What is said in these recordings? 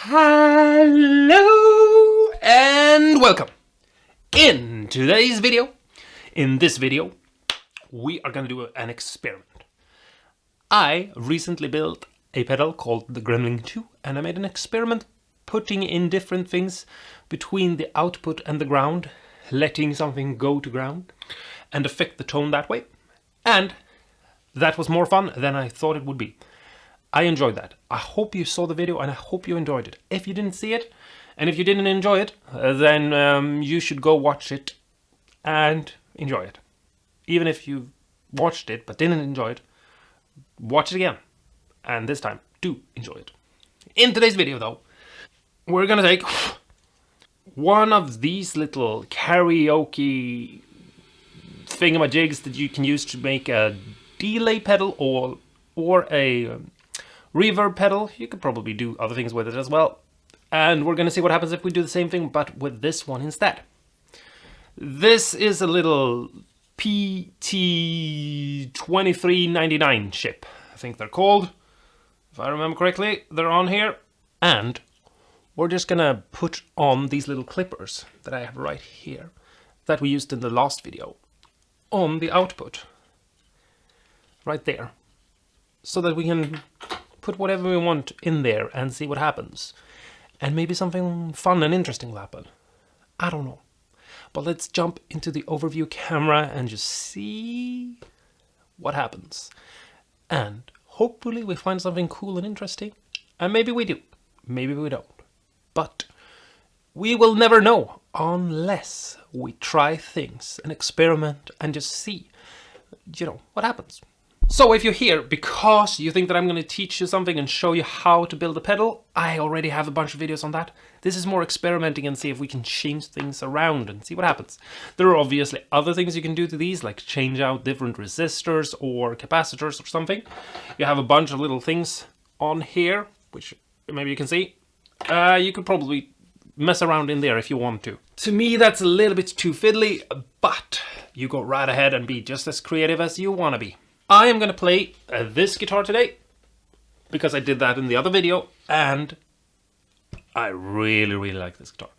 Hello and welcome. In today's video, we are going to do an experiment. I recently built a pedal called the Gremlin 2 and I made an experiment putting in different things between the output and the ground, letting something go to ground and affect the tone that way. And that was more fun than I thought it would be. I enjoyed that. I hope you saw the video and I hope you enjoyed it. If you didn't see it, and if you didn't enjoy it, then you should go watch it and enjoy it. Even if you watched it but didn't enjoy it, watch it again. And this time, do enjoy it. In today's video though, we're gonna take one of these little karaoke thingamajigs that you can use to make a delay pedal or a reverb pedal. You could probably do other things with it as well. And we're going to see what happens if we do the same thing, but with this one instead. This is a little PT2399 chip, I think they're called. If I remember correctly, they're on here. And we're just going to put on these little clippers that I have right here, that we used in the last video, on the output. Right there. So that we can put whatever we want in there and see what happens. And maybe something fun and interesting will happen. I don't know. But let's jump into the overview camera and just see what happens. And hopefully we find something cool and interesting. And maybe we do. Maybe we don't. But we will never know unless we try things and experiment and just see, what happens. So if you're here because you think that I'm going to teach you something and show you how to build a pedal, I already have a bunch of videos on that. This is more experimenting and see if we can change things around and see what happens. There are obviously other things you can do to these, like change out different resistors or capacitors or something. You have a bunch of little things on here, which maybe you can see. You could probably mess around in there if you want to. To me, that's a little bit too fiddly, but you go right ahead and be just as creative as you want to be. I am going to play this guitar today, because I did that in the other video, and I really, really like this guitar.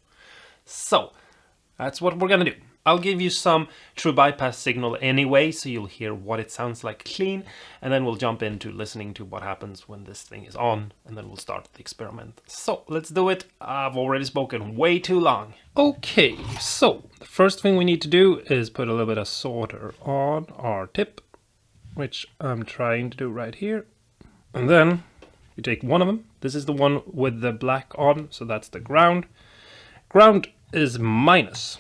So, that's what we're going to do. I'll give you some true bypass signal anyway, so you'll hear what it sounds like clean, and then we'll jump into listening to what happens when this thing is on, and then we'll start the experiment. So, let's do it. I've already spoken way too long. Okay, so, the first thing we need to do is put a little bit of solder on our tip, which I'm trying to do right here. And then you take one of them. This is the one with the black on, so that's the ground. Ground is minus,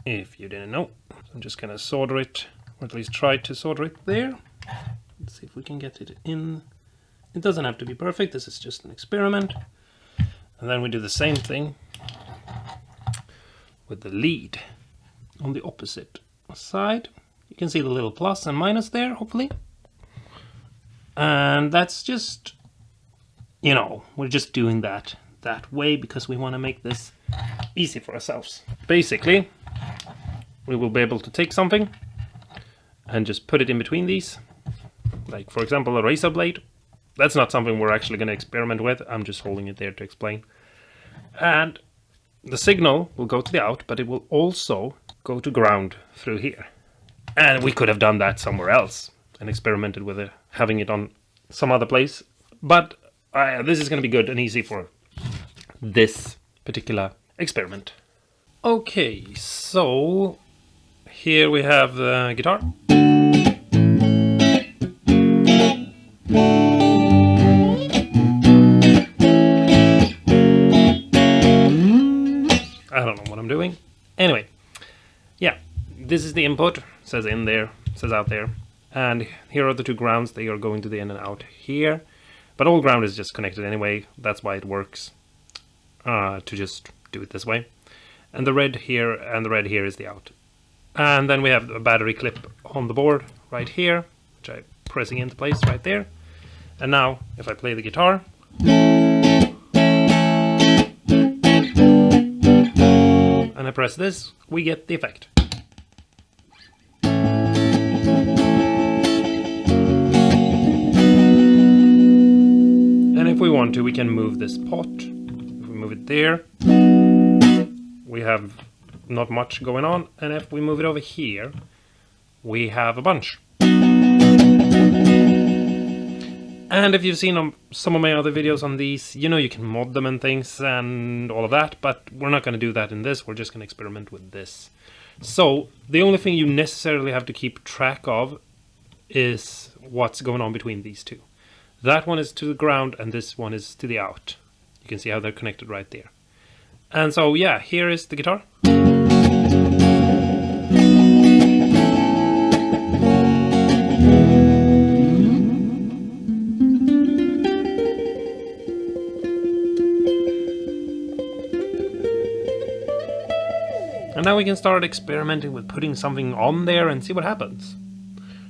if you didn't know. So I'm just gonna solder it, or at least try to solder it there. Let's see if we can get it in. It doesn't have to be perfect, this is just an experiment. And then we do the same thing with the lead on the opposite side. You can see the little plus and minus there, hopefully. And that's just, we're just doing that way because we want to make this easy for ourselves. Basically, we will be able to take something and just put it in between these. Like, for example, a razor blade. That's not something we're actually going to experiment with. I'm just holding it there to explain. And the signal will go to the out, but it will also go to ground through here. And we could have done that somewhere else and experimented with it, having it on some other place. But this is going to be good and easy for this particular experiment. Okay, so here we have the guitar. I don't know what I'm doing. Anyway, yeah, this is the input. Says in there, says out there, and here are the two grounds. They are going to the in and out here, but all ground is just connected anyway. That's why it works to just do it this way. And the red here and the red here is the out. And then we have a battery clip on the board right here, which I'm pressing into place right there. And now if I play the guitar, and I press this, we get the effect. And if we want to, we can move this pot we move it there, we have not much going on, and if we move it over here, we have a bunch. And if you've seen some of my other videos on these, you know you can mod them and things and all of that, but we're not going to do that in this. We're just going to experiment with this. So the only thing you necessarily have to keep track of is what's going on between these two. That one is to the ground and this one is to the out. You can see how they're connected right there. And so yeah, here is the guitar. And now we can start experimenting with putting something on there and see what happens.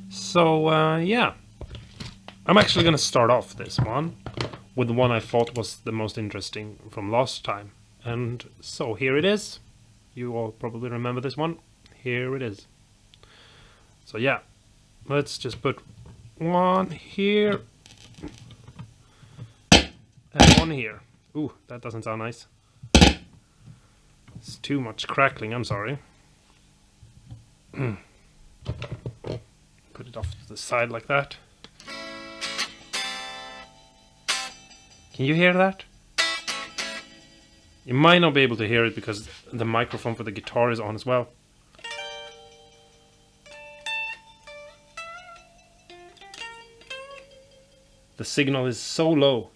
So yeah, I'm actually going to start off this one with the one I thought was the most interesting from last time. And so here it is. You all probably remember this one. Here it is. So yeah, let's just put one here and one here. Ooh, that doesn't sound nice. It's too much crackling, I'm sorry. Put it off to the side like that. Can you hear that? You might not be able to hear it because the microphone for the guitar is on as well. The signal is so low.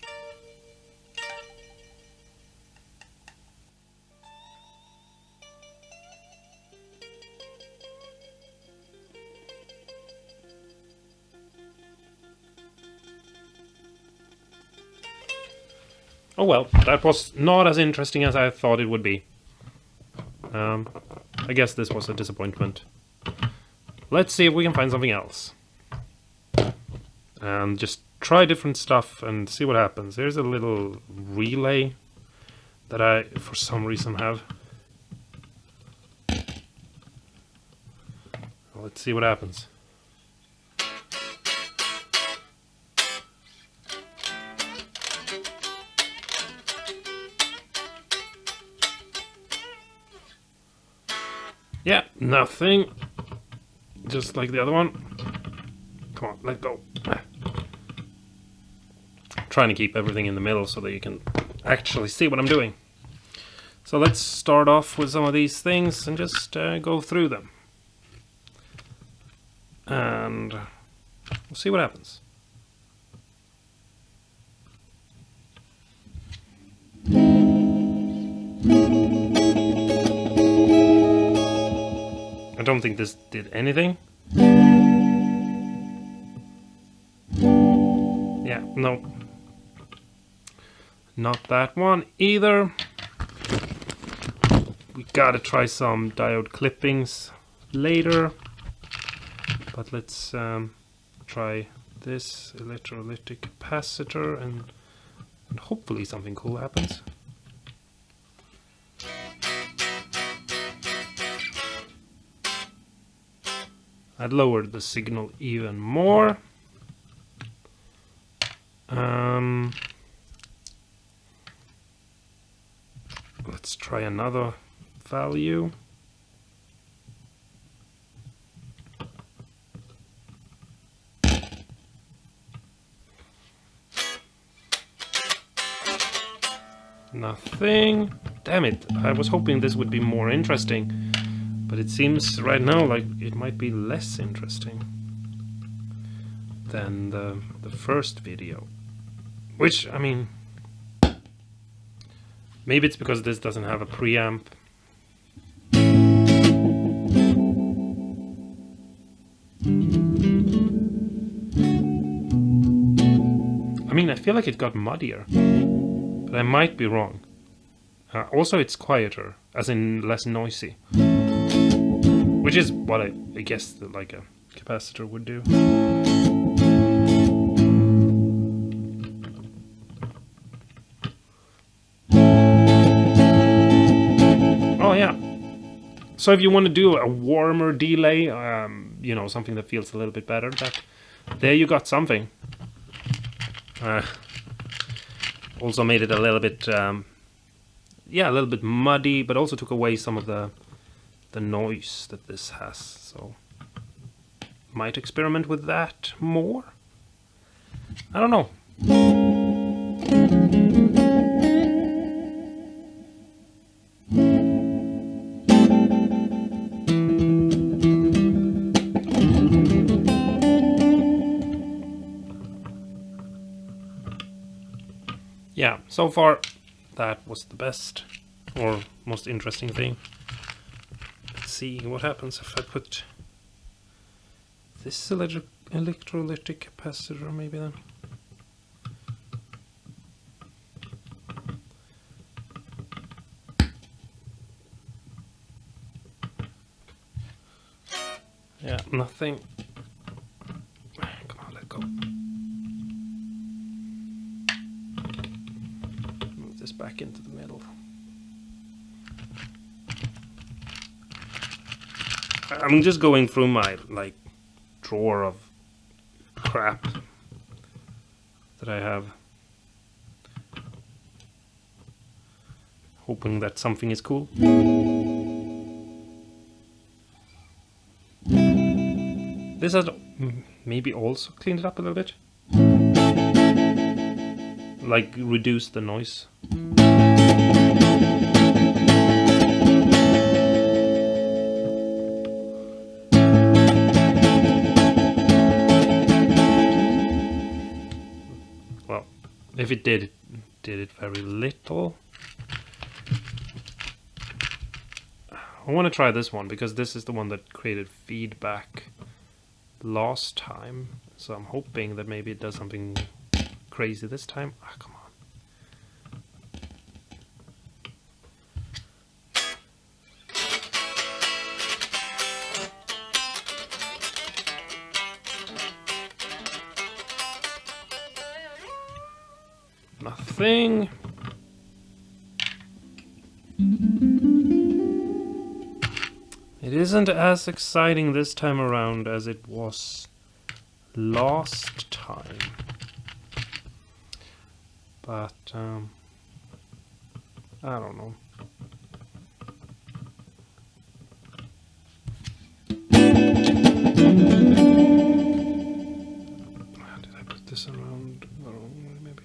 Oh well, that was not as interesting as I thought it would be. I guess this was a disappointment. Let's see if we can find something else. And just try different stuff and see what happens. Here's a little relay that I, for some reason, have. Let's see what happens. Yeah, nothing. Just like the other one. Come on, let go. I'm trying to keep everything in the middle so that you can actually see what I'm doing. So let's start off with some of these things and just go through them. And we'll see what happens. I don't think this did anything. Yeah, no. Not that one either. We gotta try some diode clippings later. But let's try this electrolytic capacitor and hopefully something cool happens. I'd lowered the signal even more. Let's try another value. Nothing. Damn it, I was hoping this would be more interesting. But it seems right now like it might be less interesting than the first video. Which, I mean, maybe it's because this doesn't have a preamp. I mean, I feel like it got muddier, but I might be wrong. Also, it's quieter, as in less noisy. Which is what I guess that like a capacitor would do. Oh yeah. So if you want to do a warmer delay, you know, something that feels a little bit better, there you got something. Also made it a little bit yeah, a little bit muddy, but also took away some of the noise that this has. So might experiment with that more. I don't know. Yeah, so far that was the best or most interesting thing. Let's see what happens if I put this electrolytic capacitor maybe then. Yeah, nothing. Come on, let go. Move this back into the middle. I'm just going through my drawer of crap that I have, hoping that something is cool. This has maybe also cleaned it up a little bit, like reduced the noise. Well, if it did it very little. I want to try this one because this is the one that created feedback last time, so I'm hoping that maybe it does something crazy this time. Ah, come on. Nothing. It isn't as exciting this time around as it was last time. But, I don't know. Did I put this around the wrong way, maybe?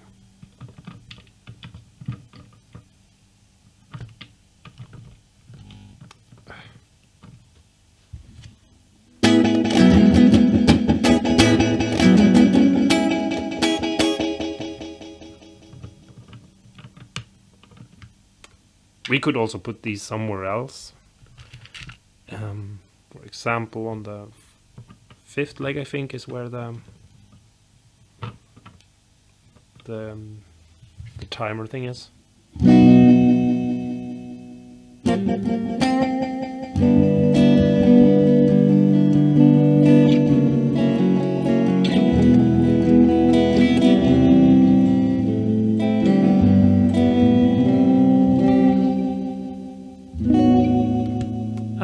We could also put these somewhere else. For example, on the fifth leg, I think, is where the timer thing is.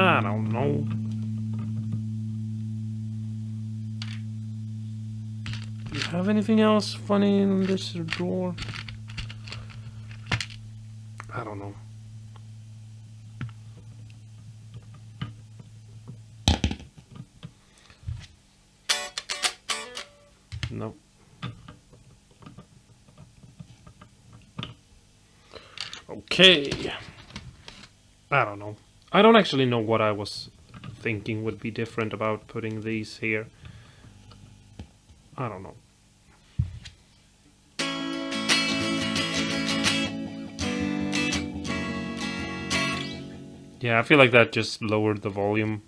I don't know. Do you have anything else funny in this drawer? I don't know. No. Okay. I don't know. I don't actually know what I was thinking would be different about putting these here. I don't know. Yeah, I feel like that just lowered the volume.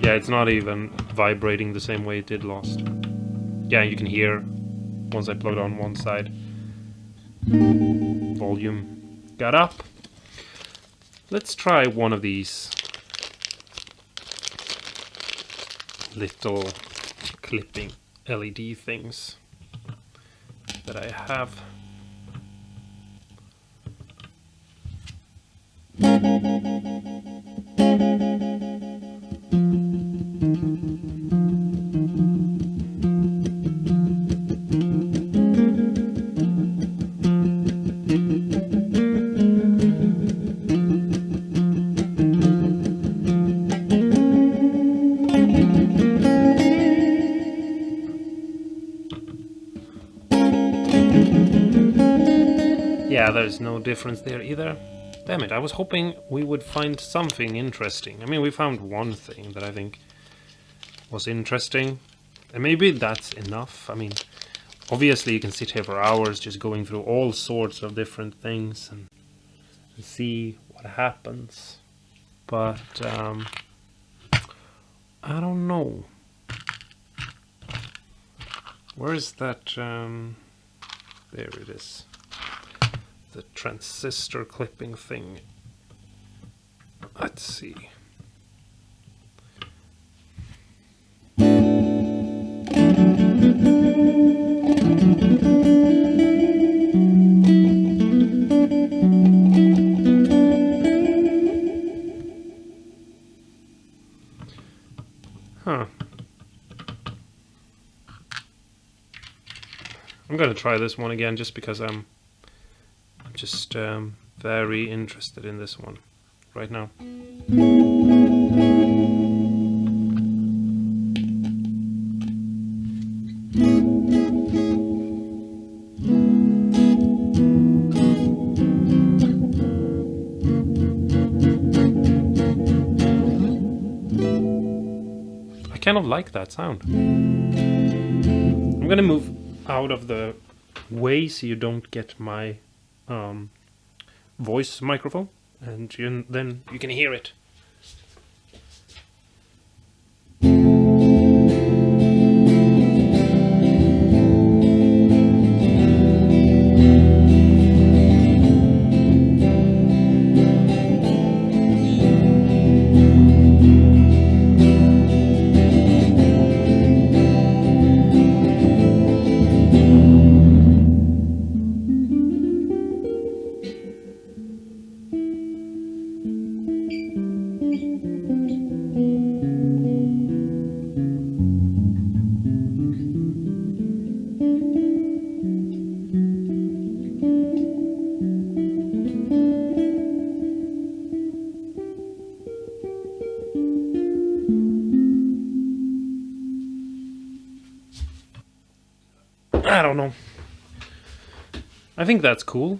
Yeah, it's not even vibrating the same way it did last. Yeah, you can hear once I plugged on one side. Volume got up. Let's try one of these little clipping LED things that I have. Yeah, there's no difference there either. Damn it, I was hoping we would find something interesting. I mean, we found one thing that I think was interesting. And maybe that's enough. I mean, obviously you can sit here for hours just going through all sorts of different things and see what happens. But, I don't know. Where is that, there it is. The transistor clipping thing. Let's see. Huh. I'm gonna try this one again just because I'm just very interested in this one right now. I kind of like that sound. I'm gonna move out of the way so you don't get my voice microphone, and then you can hear it. I don't know. I think that's cool.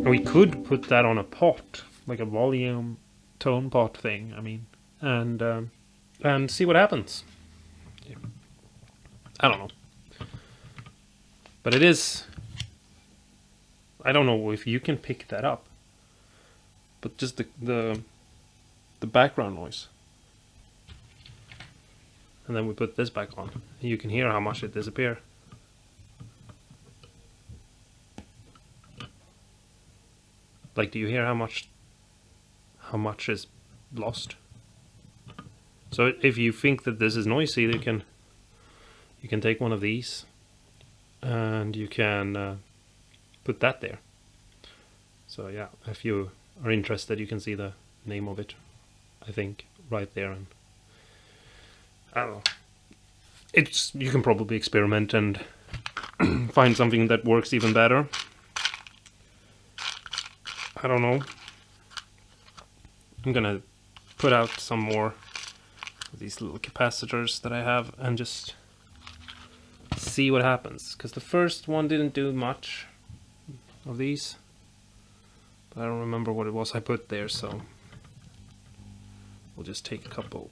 We could put that on a pot, like a volume tone pot thing, I mean, and see what happens. Yeah. I don't know. But it is... I don't know if you can pick that up. But just the background noise. And then we put this back on. And you can hear how much it disappears. Like, do you hear how much is lost? So if you think that this is noisy, you can take one of these and you can put that there. So yeah, if you are interested, you can see the name of it, I think, right there. And I don't know. You can probably experiment and find something that works even better. I don't know. I'm gonna put out some more of these little capacitors that I have and just see what happens. Because the first one didn't do much of these. But I don't remember what it was I put there, so we'll just take a couple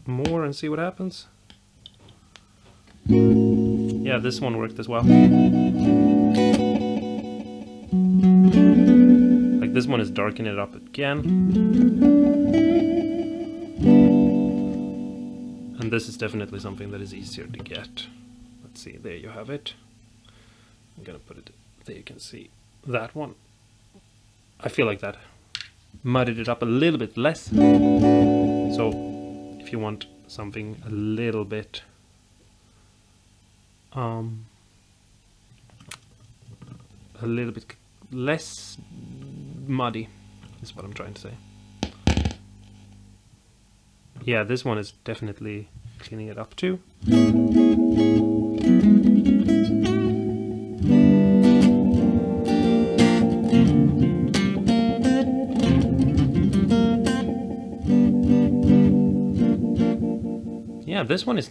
more and see what happens. Yeah, this one worked as well. Like, this one is darkening it up again. And this is definitely something that is easier to get. Let's see, there you have it. I'm gonna put it there, you can see that one. I feel like that muddied it up a little bit less. So if you want something a little bit less muddy is what I'm trying to say. Yeah, this one is definitely cleaning it up too. Yeah, this one is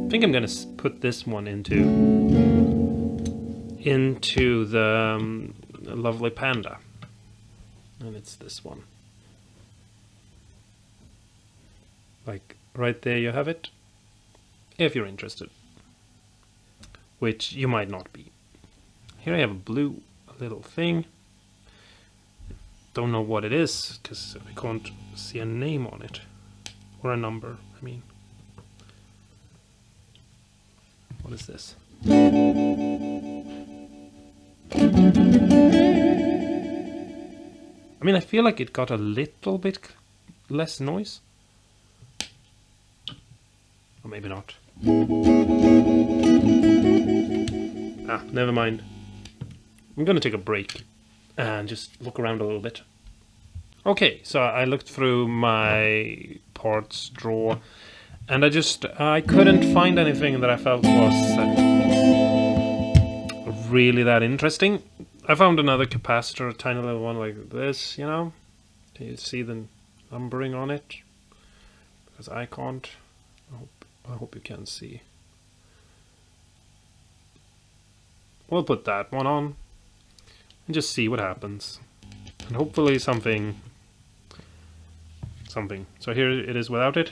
I think I'm gonna put this one into the lovely panda, and it's this one. Like right there, you have it. If you're interested, which you might not be. Here I have a blue little thing. Don't know what it is because I can't see a name on it or a number. I mean, what is this? I mean, I feel like it got a little bit less noise. Or maybe not. Ah, never mind. I'm gonna take a break and just look around a little bit. Okay, so I looked through my parts drawer and I couldn't find anything that I felt was really that interesting. I found another capacitor, a tiny little one like this, you know. Can you see the numbering on it? Because I can't. I hope you can see. We'll put that one on and just see what happens. And hopefully something. So here it is without it.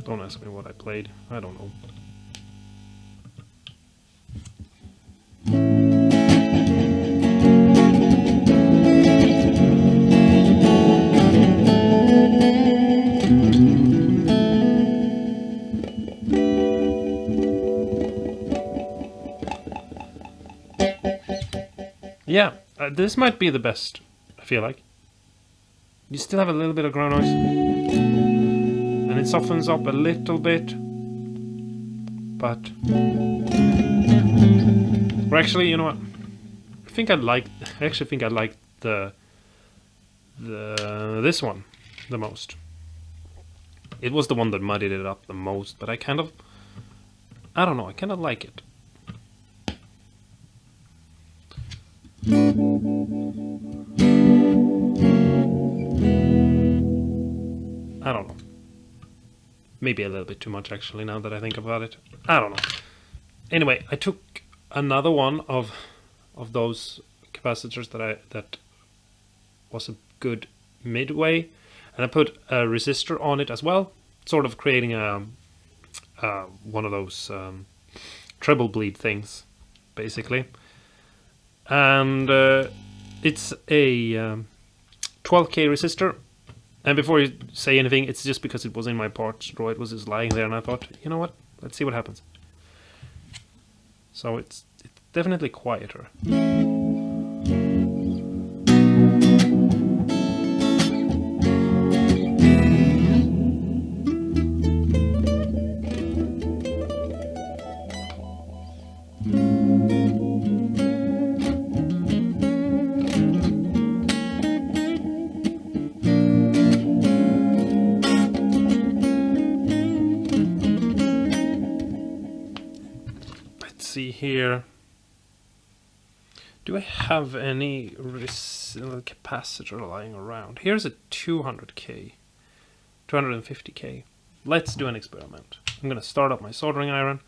Don't ask me what I played. I don't know. Yeah, this might be the best, I feel like. You still have a little bit of ground noise. And it softens up a little bit. But... Or actually, you know what? I actually think I like this one the most. It was the one that muddied it up the most, but I don't know, I kind of like it. I don't know. Maybe a little bit too much actually now that I think about it. I don't know. Anyway, I took another one of those capacitors that was a good midway, and I put a resistor on it as well, sort of creating one of those treble bleed things, basically. And it's a 12K resistor. And before you say anything, it's just because it was in my parts drawer. It was just lying there, and I thought, you know what? Let's see what happens. So it's definitely quieter. See here. Do I have any capacitor lying around? Here's a 200K, 250K. Let's do an experiment. I'm going to start up my soldering iron,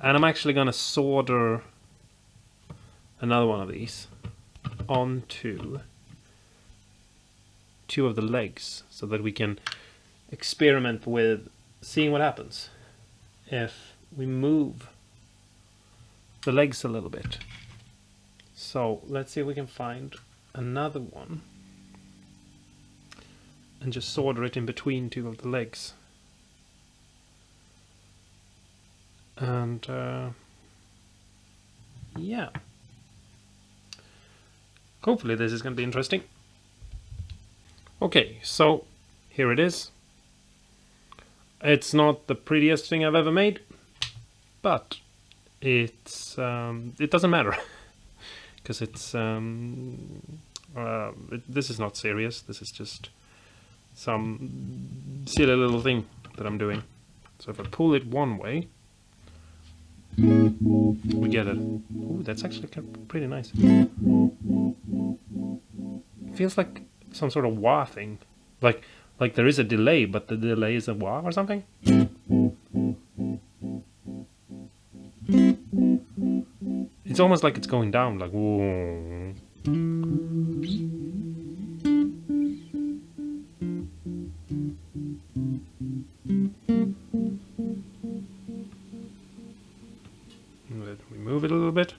and I'm actually going to solder another one of these onto two of the legs so that we can experiment with seeing what happens if we move the legs a little bit. So let's see if we can find another one and just solder it in between two of the legs. And yeah, hopefully this is going to be interesting. Okay, so here it is. It's not the prettiest thing I've ever made, but it doesn't matter because this is not serious. This is just some silly little thing that I'm doing. So if I pull it one way, we get it. Ooh, that's actually pretty nice. It feels like some sort of wah thing Like there is a delay, but the delay is a wah or something. It's almost like it's going down, like whoa. Let me move it a little bit.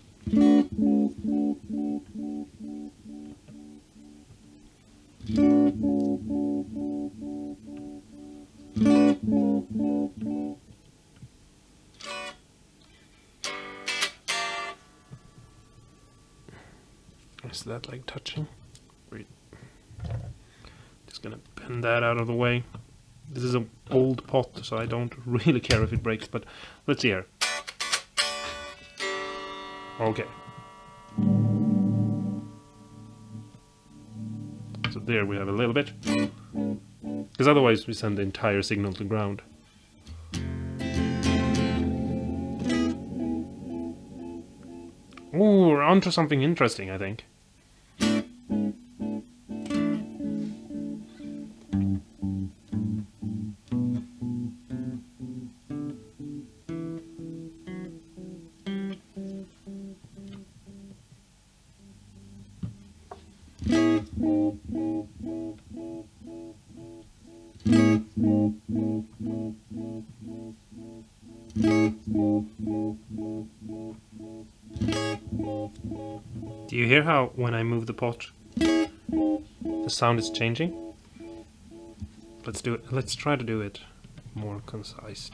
Is that like touching? Wait. Just gonna bend that out of the way. This is an old pot, so I don't really care if it breaks, but let's see here. Okay. So there we have a little bit. Because otherwise we send the entire signal to ground. Ooh, we're onto something interesting, I think. Do you hear how when I move the pot the sound is changing? Let's do it. Let's try to do it more concise.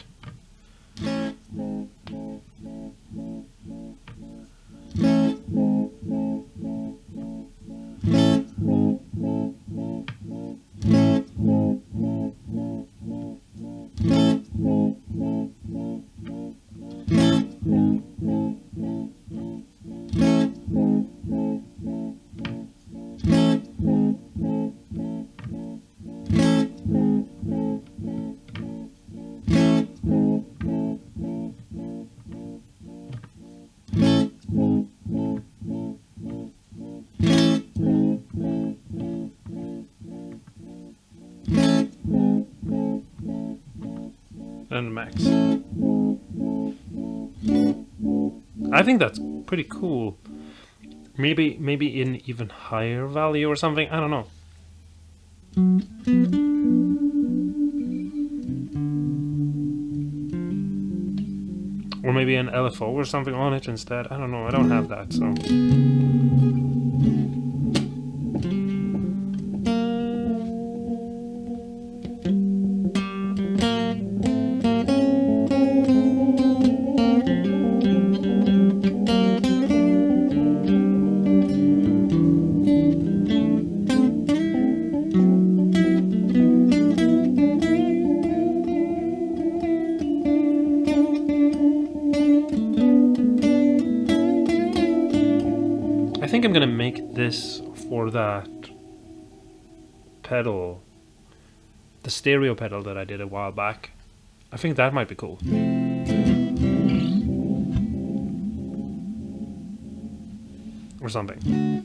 And max. I think that's pretty cool. Maybe in even higher value or something. I don't know. Or maybe an LFO or something on it instead. I don't know. I don't have that, so. I think I'm gonna make this for that pedal, the stereo pedal that I did a while back. I think that might be cool. Or something.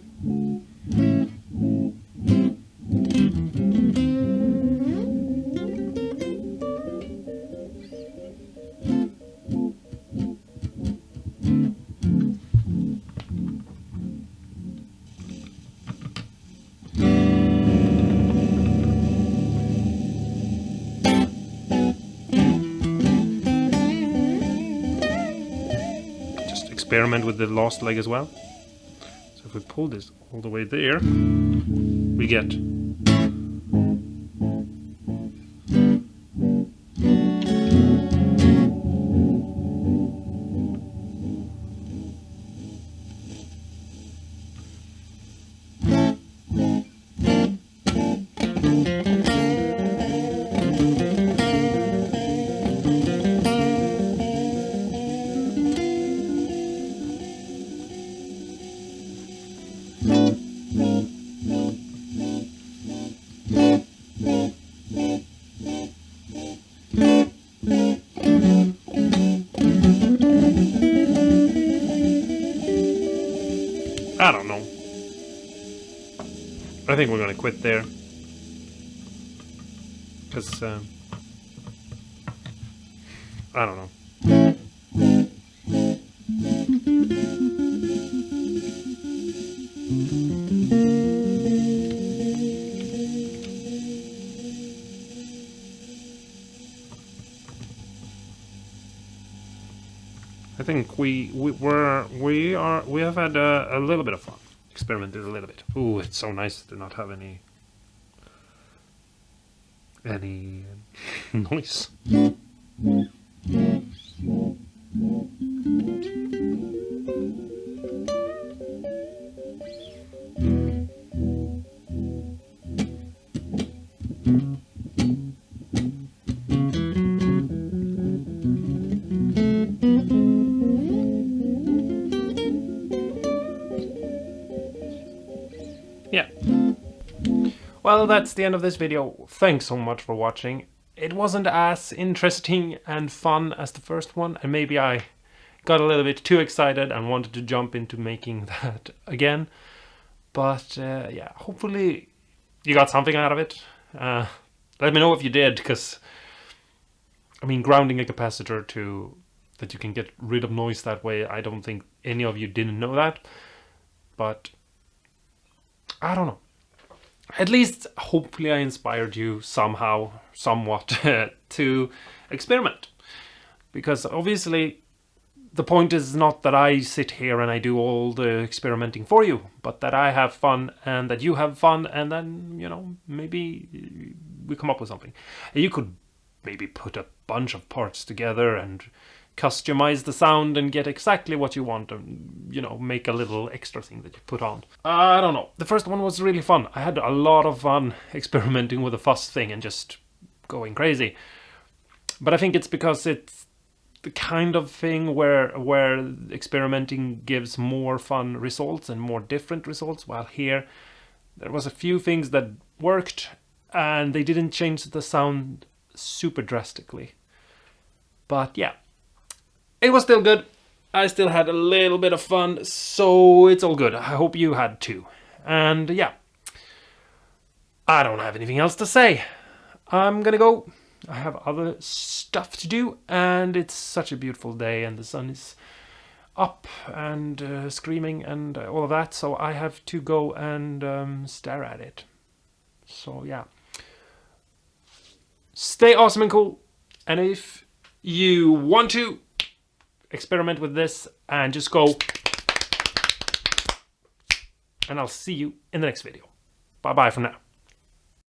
Experiment with the last leg as well. So if we pull this all the way there, we get I don't know. I think we're gonna quit there. because I don't know. I think we have had a little bit of fun, experimented a little bit. Ooh, it's so nice to not have any noise. Yeah. Well, that's the end of this video. Thanks so much for watching. It wasn't as interesting and fun as the first one, and maybe I got a little bit too excited and wanted to jump into making that again. But yeah, hopefully you got something out of it. Let me know if you did, because I mean, grounding a capacitor to that you can get rid of noise that way, I don't think any of you didn't know that. But I don't know. At least, hopefully I inspired you somehow, somewhat, to experiment. Because obviously, the point is not that I sit here and I do all the experimenting for you, but that I have fun and that you have fun, and then, you know, maybe we come up with something. You could maybe put a bunch of parts together and customize the sound and get exactly what you want, and, you know, make a little extra thing that you put on. I don't know. The first one was really fun. I had a lot of fun experimenting with the fuzz thing and just going crazy. But I think it's because it's the kind of thing where experimenting gives more fun results and more different results, while here there was a few things that worked and they didn't change the sound super drastically. But yeah, it was still good. I still had a little bit of fun, so it's all good. I hope you had too. And yeah, I don't have anything else to say. I'm gonna go. I have other stuff to do, and it's such a beautiful day, and the sun is up and screaming and all of that, so I have to go and stare at it. So yeah, stay awesome and cool, and if you want to experiment with this, and just go, and I'll see you in the next video. Bye bye for now.